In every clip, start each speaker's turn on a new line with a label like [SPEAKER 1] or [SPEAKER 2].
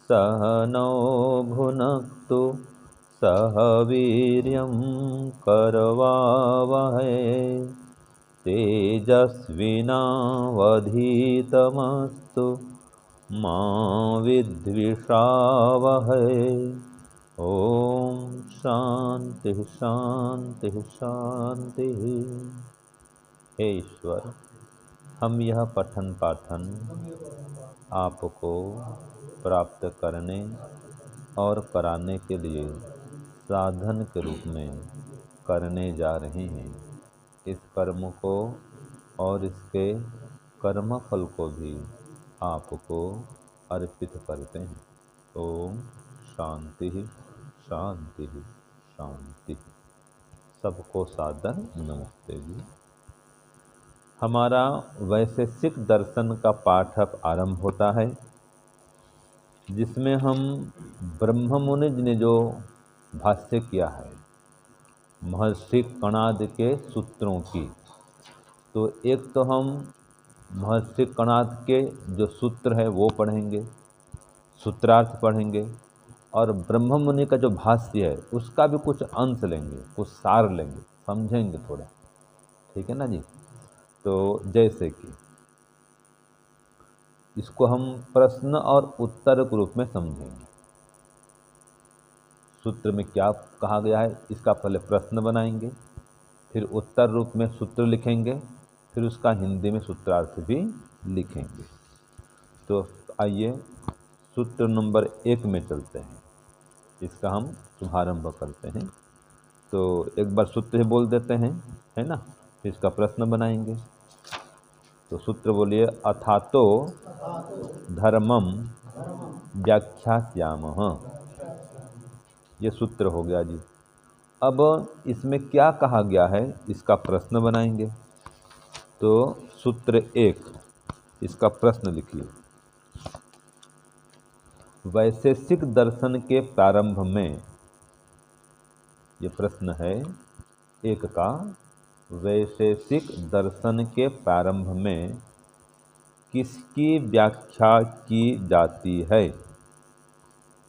[SPEAKER 1] सह नौ भुनक्तु सह वीर्यं करवावहै तेजस्विनावधीतमस्तु मा विद्विषावहै। ओम शांति शांति शांति। हे ईश्वर, हम यह पठन पाठन आपको प्राप्त करने और कराने के लिए साधन के रूप में करने जा रहे हैं। इस कर्म को और इसके कर्म फल को भी आपको अर्पित करते हैं। ओम शांति शांति शांति। सबको सादर नमस्ते जी। हमारा वैशेषिक दर्शन का पाठ अब आरंभ होता है, जिसमें हम ब्रह्म मुनि जी ने जो भाष्य किया है महर्षि कणाद के सूत्रों की, तो एक तो हम महर्षि कणाद के जो सूत्र है वो पढ़ेंगे, सूत्रार्थ पढ़ेंगे, और ब्रह्म मुनि का जो भाष्य है उसका भी कुछ अंश लेंगे, कुछ सार लेंगे, समझेंगे थोड़ा। ठीक है ना जी। तो जैसे कि इसको हम प्रश्न और उत्तर के रूप में समझेंगे। सूत्र में क्या कहा गया है इसका पहले प्रश्न बनाएंगे, फिर उत्तर रूप में सूत्र लिखेंगे, फिर उसका हिंदी में सूत्रार्थ भी लिखेंगे। तो आइए सूत्र नंबर 1 में चलते हैं, इसका हम शुभारंभ करते हैं। तो एक बार सूत्र ही बोल देते हैं, है ना, फिर इसका प्रश्न बनाएंगे। तो सूत्र बोलिए, अथातो धर्मम व्याख्यास्यामः। ये सूत्र हो गया जी। अब इसमें क्या कहा गया है इसका प्रश्न बनाएंगे। तो सूत्र 1, इसका प्रश्न लिखिए। वैशेषिक दर्शन के प्रारंभ में, ये प्रश्न है 1 का, वैशेषिक दर्शन के प्रारंभ में किसकी व्याख्या की जाती है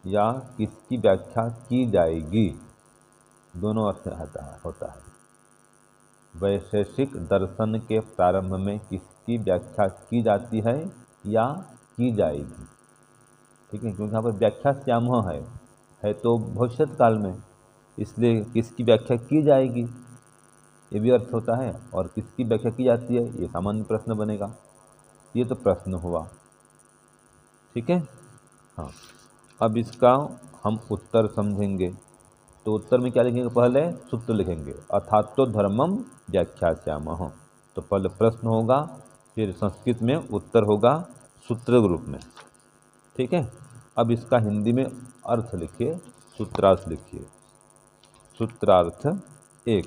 [SPEAKER 1] या किसकी व्याख्या की जाएगी, दोनों अर्थ होता है। वैशेषिक दर्शन के प्रारंभ में किसकी व्याख्या की जाती है या की जाएगी। ठीक है, क्योंकि यहाँ पर व्याख्या श्यामह है तो भविष्य काल में, इसलिए किसकी व्याख्या की जाएगी ये भी अर्थ होता है, और किसकी व्याख्या की जाती है ये सामान्य प्रश्न बनेगा। ये तो प्रश्न हुआ। ठीक है, हाँ। अब इसका हम उत्तर समझेंगे। तो उत्तर में क्या लिखेंगे, पहले सूत्र लिखेंगे, अथातो धर्मम व्याख्यास्यामः। तो पहले प्रश्न होगा, फिर संस्कृत में उत्तर होगा सूत्र के रूप में। ठीक है, अब इसका हिंदी में अर्थ लिखिए, सूत्रार्थ लिखिए। सूत्रार्थ 1,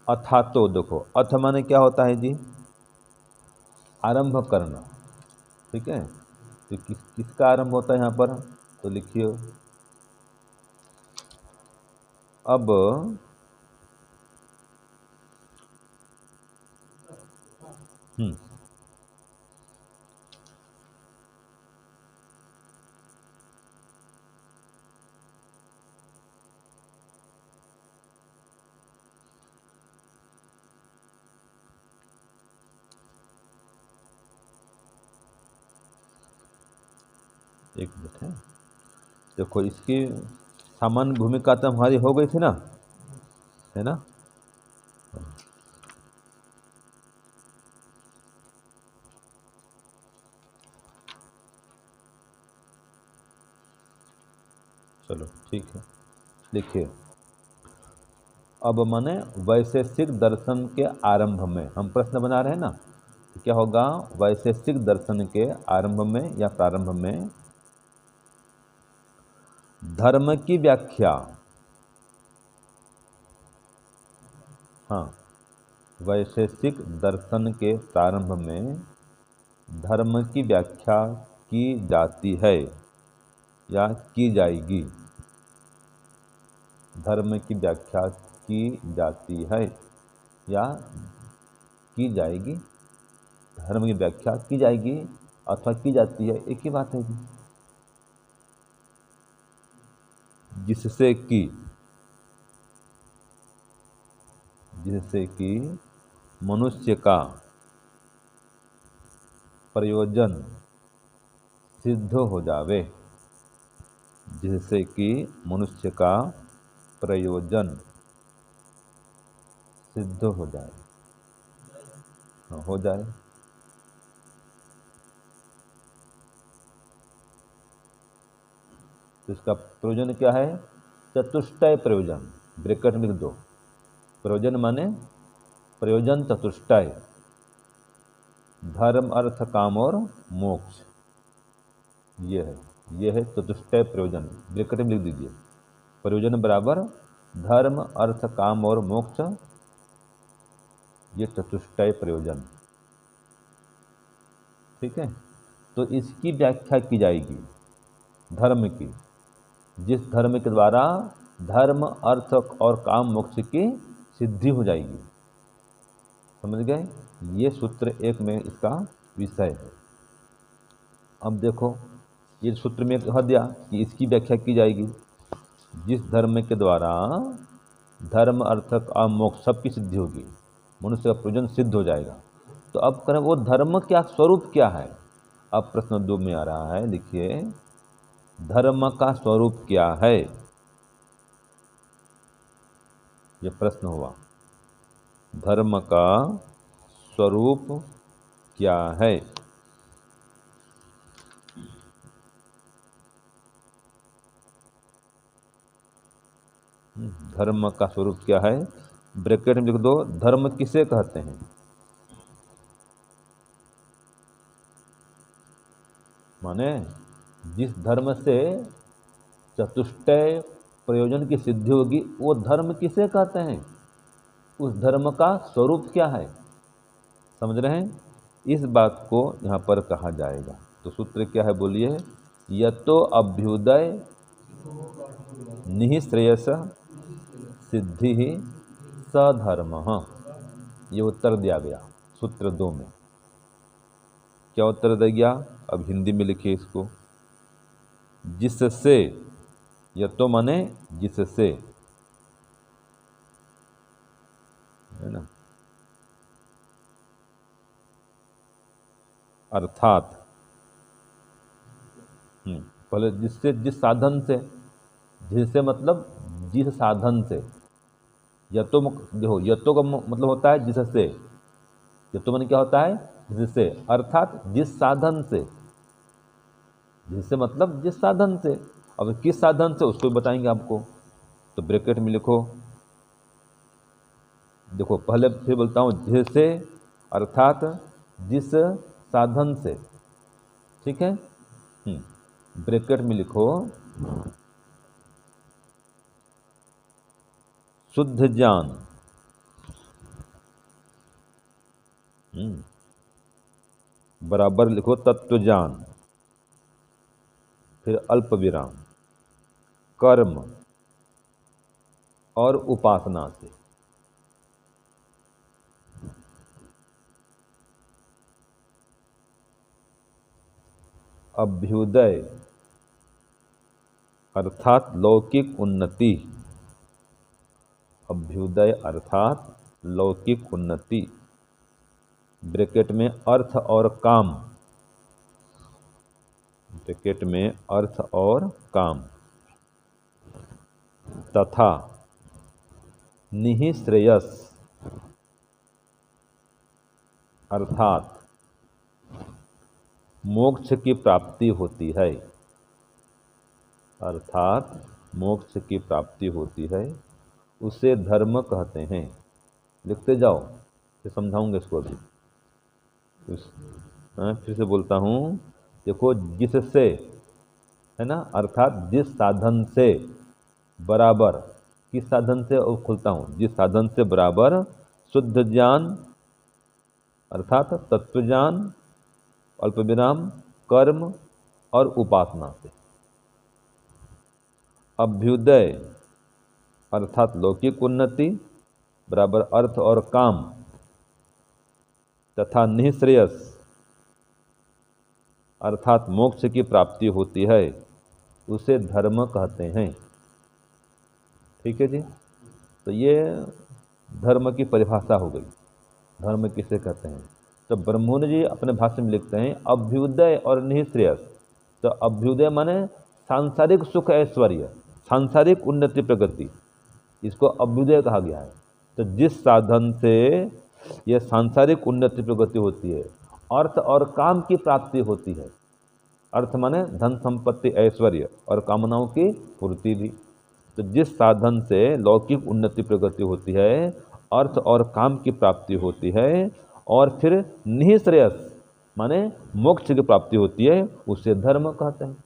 [SPEAKER 1] अथातो, देखो अथ माने क्या होता है जी, आरंभ करना। ठीक है, तो किसका आरंभ होता है यहाँ पर, तो लिखिए। अब एक मिनट है, देखो इसकी सामान्य भूमिका तो हमारी हो गई थी ना, है ना। चलो ठीक है, देखिए। अब माने वैशेषिक दर्शन के आरंभ में हम प्रश्न बना रहे हैं ना, तो क्या होगा, वैशेषिक दर्शन के आरंभ में या प्रारंभ में धर्म की व्याख्या, हाँ, वैशेषिक दर्शन के प्रारंभ में धर्म की व्याख्या की जाती है या की जाएगी। धर्म की व्याख्या की जाती है या की जाएगी, धर्म की व्याख्या की जाएगी अथवा की जाती है, एक ही बात है जी। जिससे कि मनुष्य का प्रयोजन सिद्ध हो जावे, जिससे कि मनुष्य का प्रयोजन सिद्ध हो जाए, हो जाए। तो इसका प्रयोजन क्या है? चतुष्टय प्रयोजन, ब्रैकेट में लिख दो। प्रयोजन माने प्रयोजन चतुष्टय, धर्म अर्थ काम और मोक्ष, ये है चतुष्टय प्रयोजन, ब्रैकेट में लिख दीजिए। प्रयोजन बराबर धर्म अर्थ काम और मोक्ष, ये चतुष्टय प्रयोजन, ठीक है। तो इसकी व्याख्या की जाएगी धर्म की, जिस धर्म के द्वारा धर्म अर्थ और काम मोक्ष की सिद्धि हो जाएगी। समझ गए? ये सूत्र एक में इसका विषय है। अब देखो, ये सूत्र में कह दिया कि इसकी व्याख्या की जाएगी, जिस धर्म के द्वारा धर्म अर्थ और मोक्ष सबकी सिद्धि होगी, मनुष्य का प्रयोजन सिद्ध हो जाएगा। तो अब करें वो धर्म क्या स्वरूप क्या है? अब प्रश्न 2 में आ रहा है, देखिए, धर्म का स्वरूप क्या है? ये प्रश्न हुआ, धर्म का स्वरूप क्या है? धर्म का स्वरूप क्या है? ब्रैकेट में लिख दो, धर्म किसे कहते हैं? माने जिस धर्म से चतुष्टय प्रयोजन की सिद्धि होगी, वो धर्म किसे कहते हैं? उस धर्म का स्वरूप क्या है? समझ रहे हैं? इस बात को यहाँ पर कहा जाएगा। तो सूत्र क्या है बोलिए? यतो अभ्युदय निःश्रेयस सिद्धि सधर्म, ये उत्तर दिया गया सूत्र 2 में। क्या उत्तर दिया गया? अब हिंदी में लिखिए इसको। जिससे, यतो माने जिससे, है ना, अर्थात, पहले जिससे, जिस साधन से, जिससे मतलब जिस साधन से, यतो देखो, यतो का मतलब होता है जिससे, यतो माने क्या होता है? जिससे, अर्थात जिस साधन से, जिससे मतलब जिस साधन से। अब किस साधन से उसको बताएंगे आपको, तो ब्रैकेट में लिखो। देखो, पहले फिर बोलता हूं, जिससे अर्थात जिस साधन से, ठीक है। ब्रैकेट में लिखो, शुद्ध ज्ञान, बराबर लिखो तत्व ज्ञान, फिर अल्प विराम, कर्म और उपासना से। अभ्युदय अर्थात लौकिक उन्नति, अभ्युदय अर्थात लौकिक उन्नति, ब्रैकेट में अर्थ और काम, ब्रैकेट में अर्थ और काम, तथा निःश्रेयस अर्थात मोक्ष की प्राप्ति होती है, अर्थात मोक्ष की प्राप्ति होती है, उसे धर्म कहते हैं। लिखते जाओ, फिर समझाऊंगा इसको अभी। फिर से बोलता हूं, देखो, जिससे, है ना, अर्थात जिस साधन से, बराबर किस साधन से, और खुलता हूं, जिस साधन से बराबर शुद्ध ज्ञान अर्थात तत्व ज्ञान, अल्प विराम, कर्म और उपासना से। अभ्युदय अर्थात लौकिक उन्नति, बराबर अर्थ और काम तथा निःश्रेयस अर्थात मोक्ष की प्राप्ति होती है, उसे धर्म कहते हैं। ठीक है जी। तो ये धर्म की परिभाषा हो गई। धर्म किसे कहते हैं? तो ब्रह्मण्य जी अपने भाष्य में लिखते हैं अभ्युदय और निःश्रेयस। तो अभ्युदय माने सांसारिक सुख ऐश्वर्य, सांसारिक उन्नति प्रगति, इसको अभ्युदय कहा गया है। तो जिस साधन से यह सांसारिक उन्नति प्रगति होती है, अर्थ और काम की प्राप्ति होती है, अर्थ माने धन संपत्ति ऐश्वर्य और कामनाओं की पूर्ति भी। तो जिस साधन से लौकिक उन्नति प्रगति होती है, अर्थ और काम की प्राप्ति होती है, और फिर निःश्रेयस माने मोक्ष की प्राप्ति होती है, उसे धर्म कहते हैं।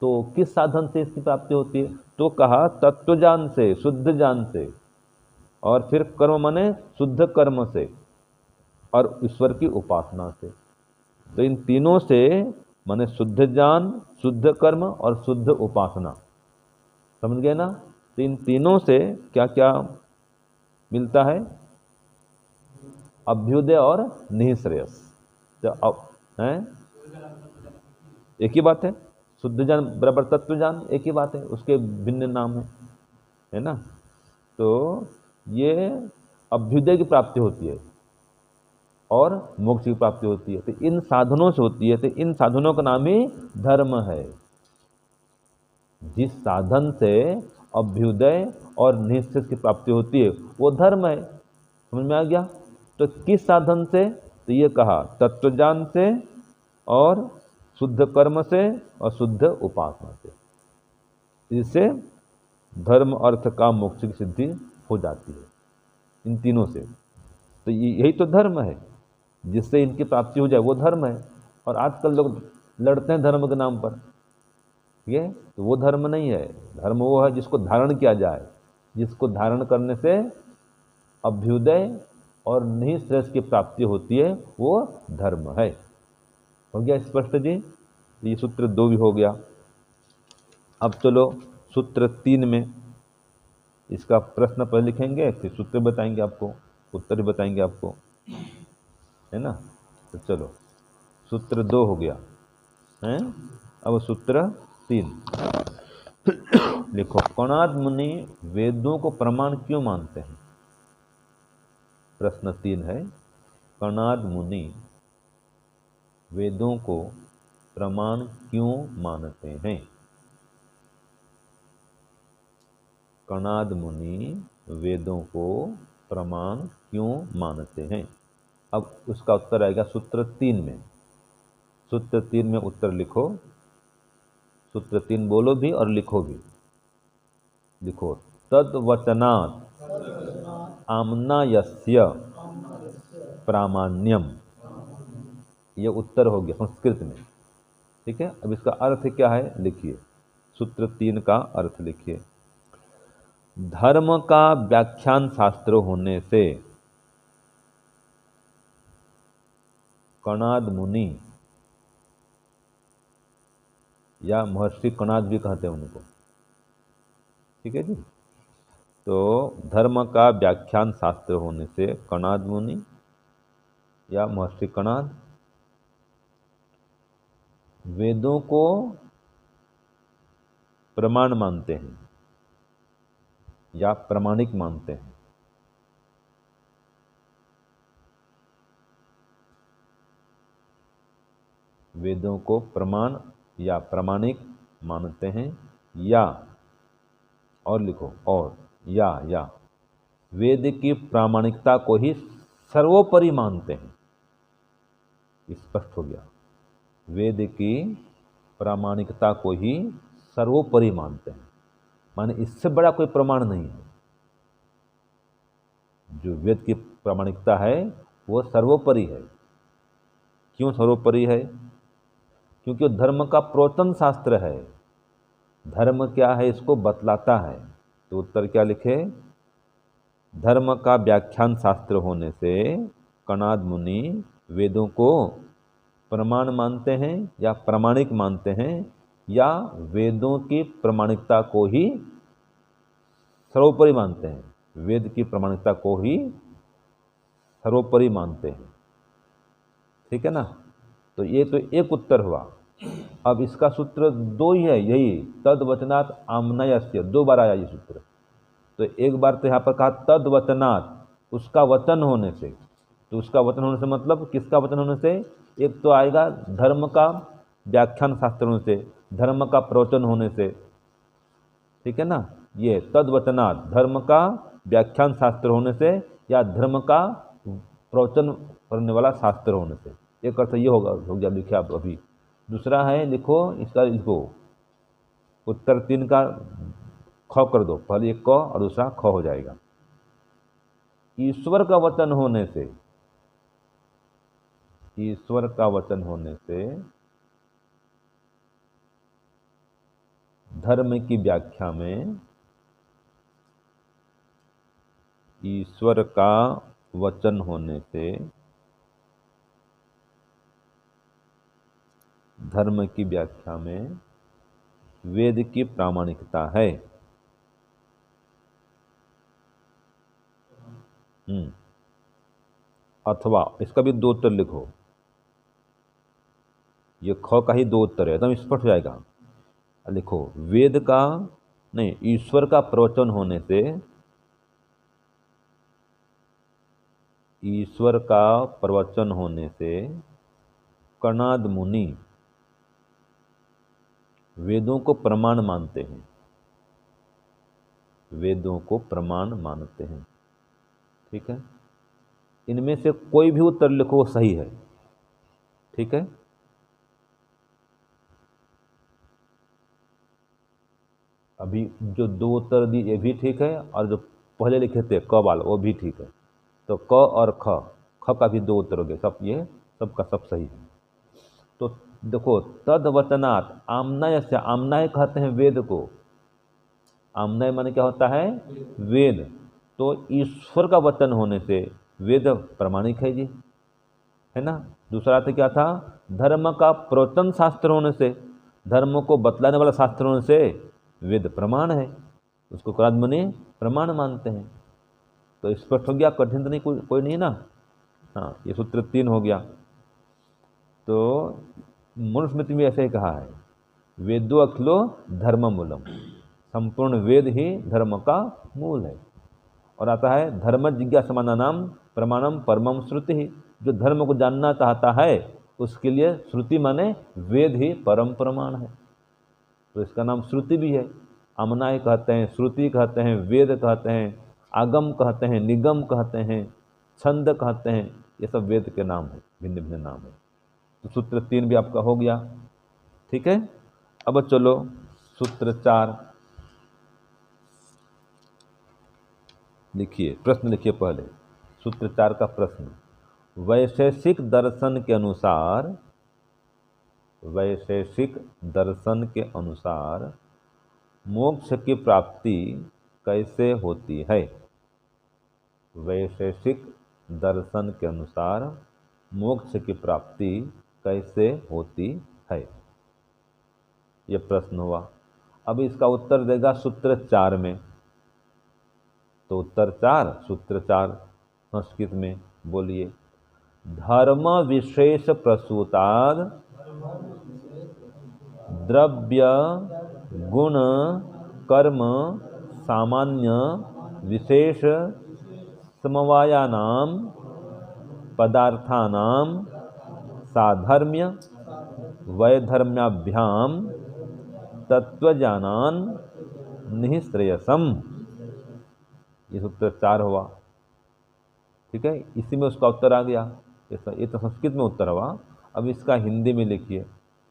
[SPEAKER 1] तो किस साधन से इसकी प्राप्ति होती है? तो कहा तत्व ज्ञान से, शुद्ध ज्ञान से, और फिर कर्म माने शुद्ध कर्म से, और ईश्वर की उपासना से। तो इन तीनों से माने शुद्ध ज्ञान, शुद्ध कर्म और शुद्ध उपासना, समझ गए ना? तो इन तीनों से क्या क्या मिलता है? अभ्युदय और निःश्रेयस। तो अब है एक ही बात है, शुद्ध ज्ञान बराबर तत्व ज्ञान एक ही बात है, उसके भिन्न नाम है ना? तो ये अभ्युदय की प्राप्ति होती है और मोक्ष की प्राप्ति होती है, तो इन साधनों से होती है। तो इन साधनों का नाम ही धर्म है। जिस साधन से अभ्युदय और निःश्रेयस की प्राप्ति होती है वो धर्म है। समझ में आ गया? तो किस साधन से? तो ये कहा तत्व ज्ञान से और शुद्ध कर्म से और शुद्ध उपासना से। इससे धर्म, अर्थ, काम, मोक्ष की सिद्धि हो जाती है इन तीनों से। तो यही तो धर्म है, जिससे इनकी प्राप्ति हो जाए वो धर्म है। और आजकल लोग लड़ते हैं धर्म के नाम पर, ठीक है? तो वो धर्म नहीं है। धर्म वो है जिसको धारण किया जाए, जिसको धारण करने से अभ्युदय और निःश्रेयस की प्राप्ति होती है, वो धर्म है। हो गया स्पष्ट जी? ये सूत्र 2 भी हो गया। अब चलो सूत्र 3 में इसका प्रश्न पहले लिखेंगे, फिर सूत्र बताएंगे आपको, उत्तर बताएंगे आपको, है ना? तो चलो सूत्र 2 हो गया है। अब सूत्र 3 लिखो। कणाद मुनि वेदों को प्रमाण क्यों मानते हैं? प्रश्न 3 है, कणाद मुनि वेदों को प्रमाण क्यों मानते हैं? कणाद मुनि वेदों को प्रमाण क्यों मानते हैं? अब उसका उत्तर आएगा सूत्र 3 में। सूत्र 3 में उत्तर लिखो। सूत्र 3 बोलो भी और लिखो भी। लिखो तद्वचनात् आम्नायस्य प्रामाण्यम। ये उत्तर हो गया संस्कृत में। ठीक है, अब इसका अर्थ क्या है लिखिए। सूत्र 3 का अर्थ लिखिए। धर्म का व्याख्यान शास्त्र होने से कणाद मुनि, या महर्षि कणाद भी कहते हैं उनको, ठीक है जी। तो धर्म का व्याख्यान शास्त्र होने से कणाद मुनि या महर्षि कणाद वेदों को प्रमाण मानते हैं या प्रामाणिक मानते हैं। वेदों को प्रमाण या प्रामाणिक मानते हैं, या और लिखो, और या वेद की प्रामाणिकता को ही सर्वोपरि मानते हैं। स्पष्ट हो गया। वेद की प्रामाणिकता को ही सर्वोपरि मानते हैं, माने इससे बड़ा कोई प्रमाण नहीं है। जो वेद की प्रामाणिकता है वो सर्वोपरि है। क्यों सर्वोपरि है? क्योंकि वो धर्म का प्रवचन शास्त्र है। धर्म क्या है इसको बतलाता है। तो उत्तर क्या लिखे? धर्म का व्याख्यान शास्त्र होने से कणाद मुनि वेदों को प्रमाण मानते हैं या प्रामाणिक मानते हैं, या वेदों की प्रामाणिकता को ही सर्वोपरि मानते हैं। वेद की प्रामाणिकता को ही सर्वोपरि मानते हैं। ठीक है ना। तो ये तो एक उत्तर हुआ। अब इसका सूत्र दो ही है, यही तद वचनात् आम्नायस्य, 2 बार आया ये सूत्र। तो एक बार तो यहाँ पर कहा तद वचनात्, उसका वचन होने से। तो उसका वचन होने से मतलब किसका वचन होने से? एक तो आएगा धर्म का व्याख्यान शास्त्र होने से, धर्म का प्रवचन होने से। ठीक है ना। ये तद वचनात्, धर्म का व्याख्यान शास्त्र होने से या धर्म का प्रवचन करने वाला शास्त्र होने से। एक अर्थ ये होगा, हो गया, लिखे आप अभी। दूसरा है, लिखो इसका, इसको उत्तर 3 का ख कर दो, पहले एक क और दूसरा ख हो जाएगा। ईश्वर का वचन होने से, ईश्वर का वचन होने से धर्म की व्याख्या में, ईश्वर का वचन होने से धर्म की व्याख्या में वेद की प्रामाणिकता है। अथवा इसका भी 2 उत्तर लिखो। ये ख का ही 2 उत्तर है, एकदम स्पष्ट हो जाएगा। लिखो वेद का नहीं, ईश्वर का प्रवचन होने से, ईश्वर का प्रवचन होने से कणाद मुनि वेदों को प्रमाण मानते हैं, वेदों को प्रमाण मानते हैं। ठीक है। इनमें से कोई भी उत्तर लिखो वो सही है। ठीक है। अभी जो 2 उत्तर दिए ये भी ठीक है, और जो पहले लिखे थे क वाला वो भी ठीक है। तो क और ख का भी 2 उत्तर हो गए, सब ये सबका सब सही है। तो देखो तद वचनात् आम्नाय से, आम्नाय कहते हैं वेद को। आम्नाय माने क्या होता है? वेद। तो ईश्वर का वचन होने से वेद प्रमाणिक है जी, है ना। दूसरा अर्थ क्या था? धर्म का प्रवचन शास्त्र होने से, धर्म को बतलाने वाला शास्त्र होने से वेद प्रमाण है, उसको कणाद मुनि प्रमाण मानते हैं। तो स्पष्ट हो गया, कठिन तो नहीं, कोई नहीं ना। हाँ, ये सूत्र 3 हो गया। तो मनुस्मृति में ऐसे ही कहा है, वेदो अखिलो धर्म मूलम, संपूर्ण वेद ही धर्म का मूल है। और आता है धर्म जिज्ञासमाना नाम प्रमाणम परमम श्रुति ही, जो धर्म को जानना चाहता है उसके लिए श्रुति माने वेद ही परम प्रमाण है। तो इसका नाम श्रुति भी है। अमनाय कहते हैं, श्रुति कहते हैं, वेद कहते हैं, आगम कहते हैं, निगम कहते हैं, छंद कहते हैं, ये सब वेद के नाम है, भिन्न भिन्न नाम है। तो सूत्र 3 भी आपका हो गया। ठीक है। अब चलो सूत्र 4 लिखिए, प्रश्न लिखिए पहले। सूत्र 4 का प्रश्न, वैशेषिक दर्शन के अनुसार, वैशेषिक दर्शन के अनुसार मोक्ष की प्राप्ति कैसे होती है? वैशेषिक दर्शन के अनुसार मोक्ष की प्राप्ति कैसे होती है, ये प्रश्न हुआ। अब इसका उत्तर देगा सूत्र 4 में। तो उत्तर 4, सूत्र 4 संस्कृत में बोलिए। धर्म विशेष प्रसूताद द्रव्य गुण कर्म सामान्य विशेष समवायानां पदार्थानां साधर्म्य वैधर्म्याभ्याम तत्वज्ञानान् निःश्रेयसम्। ये सूत्र 4 हुआ। ठीक है। इसी में उसका उत्तर आ गया। ये तो संस्कृत में उत्तर हुआ। अब इसका हिंदी में लिखिए,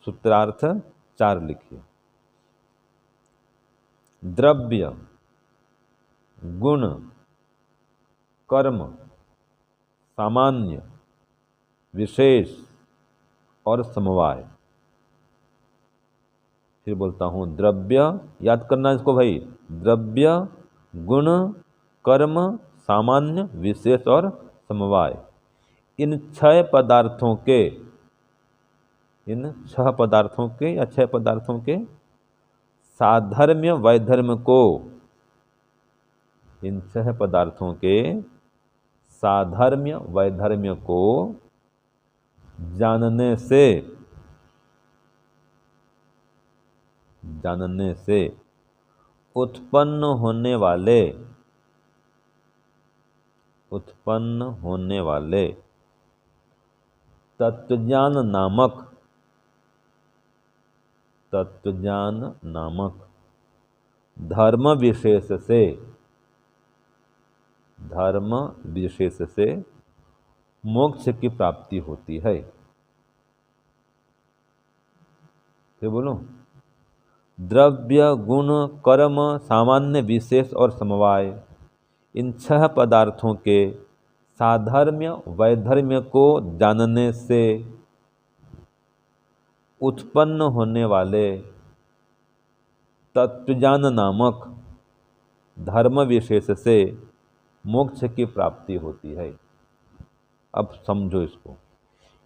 [SPEAKER 1] सूत्रार्थ 4 लिखिए। द्रव्य गुण कर्म सामान्य विशेष और समवाय। फिर बोलता हूँ, द्रव्य, याद करना इसको भाई, द्रव्य गुण कर्म सामान्य विशेष और समवाय, इन 6 पदार्थों के, इन 6 पदार्थों के या 6 पदार्थों के साधर्म्य वैधर्म को इन 6 पदार्थों के साधर्म्य वैधर्म्य को जानने से उत्पन्न होने वाले तत्वज्ञान नामक धर्म विशेष से मोक्ष की प्राप्ति होती है। फिर बोलो, द्रव्य गुण कर्म सामान्य विशेष और समवाय, इन 6 पदार्थों के साधर्म्य वैधर्म्य को जानने से उत्पन्न होने वाले तत्वज्ञान नामक धर्म विशेष से मोक्ष की प्राप्ति होती है। अब समझो इसको,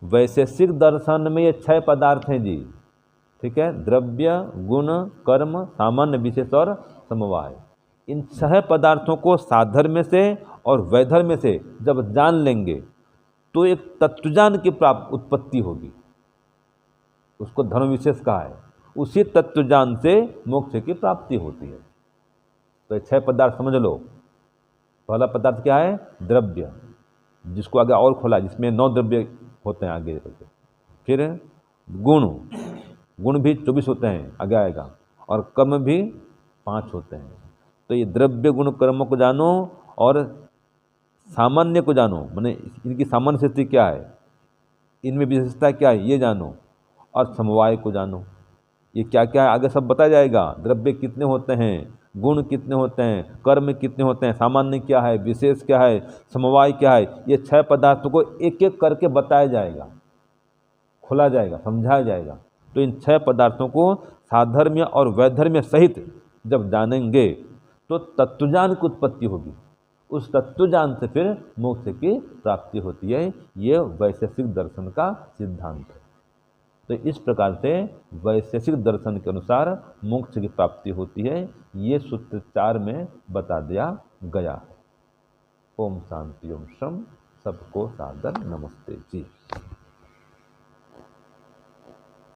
[SPEAKER 1] वैशेषिक दर्शन में ये 6 पदार्थ हैं जी, ठीक है, द्रव्य गुण कर्म सामान्य विशेष और समवाय। इन 6 पदार्थों को साधर्म्य से और वैधर्म्य से जब जान लेंगे तो एक तत्वज्ञान की उत्पत्ति होगी, उसको धर्म विशेष कहा है। उसी तत्वज्ञान से मोक्ष की प्राप्ति होती है। तो 6 पदार्थ समझ लो। पहला पदार्थ क्या है? द्रव्य, जिसको आगे और खोला, जिसमें 9 द्रव्य होते हैं आगे। फिर गुण भी 24 होते हैं, आगे आएगा। और कर्म भी 5 होते हैं। तो ये द्रव्य गुण कर्म को जानो और सामान्य को जानो, माने इनकी सामान्य स्थिति क्या है, इनमें विशेषता क्या है, ये जानो। और समवाय को जानो, ये क्या क्या है आगे सब बताया जाएगा। द्रव्य कितने होते हैं, गुण कितने होते हैं, कर्म कितने होते हैं, सामान्य क्या है, विशेष क्या है, समवाय क्या है, ये 6 पदार्थों को एक एक करके बताया जाएगा, खोला जाएगा, समझाया जाएगा। तो इन 6 पदार्थों को साधर्म्य और वैधर्म्य सहित जब जानेंगे तो तत्वज्ञान की उत्पत्ति होगी। उस तत्वज्ञान से फिर मोक्ष की प्राप्ति होती है। ये वैशेषिक दर्शन का सिद्धांत है। तो इस प्रकार से वैशेषिक दर्शन के अनुसार मोक्ष की प्राप्ति होती है। ये सूत्र 4 में बता दिया गया है। ओम शांति ओम शम। सबको सादर नमस्ते जी।